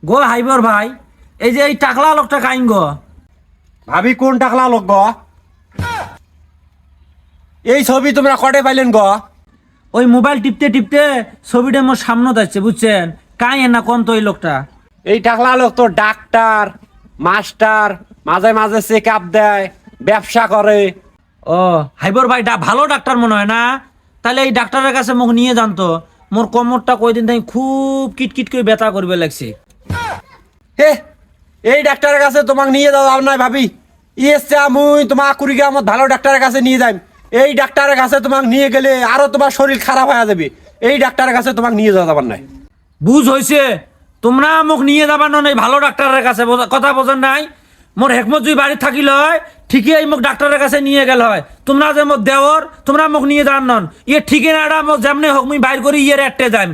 গো হাইবর ভাই, এই যে এই টাকলা লোকটা কাইন গো। ভাবি কোন টাকলা লোক গ? এই ছবি তোমরা কটে পাইলেন গ? ওই মোবাইল টিপতে টিপতে ছবিটা মোর সামনে যাচ্ছে, বুঝছেন? কাই না কোন তো ওই লোকটা। এই টাকলা লোক তো ডাক্তার, মাস্টার, মাঝে মাঝে চেক আপ দেয়, ব্যবসা করে। ও হাইবর ভাই, ভালো ডাক্তার মনে হয় না? তাহলে এই ডাক্তারের কাছে মোক নিয়ে জানতো। মোর কোমরটা কয়দিন থেকে খুব কিটকিট করে ব্যথা করবে লাগছে। হে, এই ডাক্তারের কাছে তোমাকে নিয়ে যাওয়া নাই ভাবি। ইয়েছে মুই তোমার কুড়িকে আমার ভালো ডাক্তারের কাছে নিয়ে যাই। এই ডাক্তারের কাছে তোমাকে নিয়ে গেলে আরো তোমার শরীর খারাপ হয়ে যাবে। এই ডাক্তারের কাছে তোমাকে নিয়ে যাওয়া যাবার নাই। বুঝ হয়েছে, তোমরা মোক নিয়ে যাবার নয় ভালো ডাক্তারের কাছে, কথা বোঝেন নাই? মোর হেকমত যদি বাড়ি থাকিল হয় ঠিকই এই মোক ডাক্তারের কাছে নিয়ে গেল হয়। তোমরা যে মোক দেওর, তোমরা মোক নিয়ে যান নন। ইয়ে ঠিকই না, মোক যেমনি হোক মুই বাইর করি ইয়ের একটা যাই।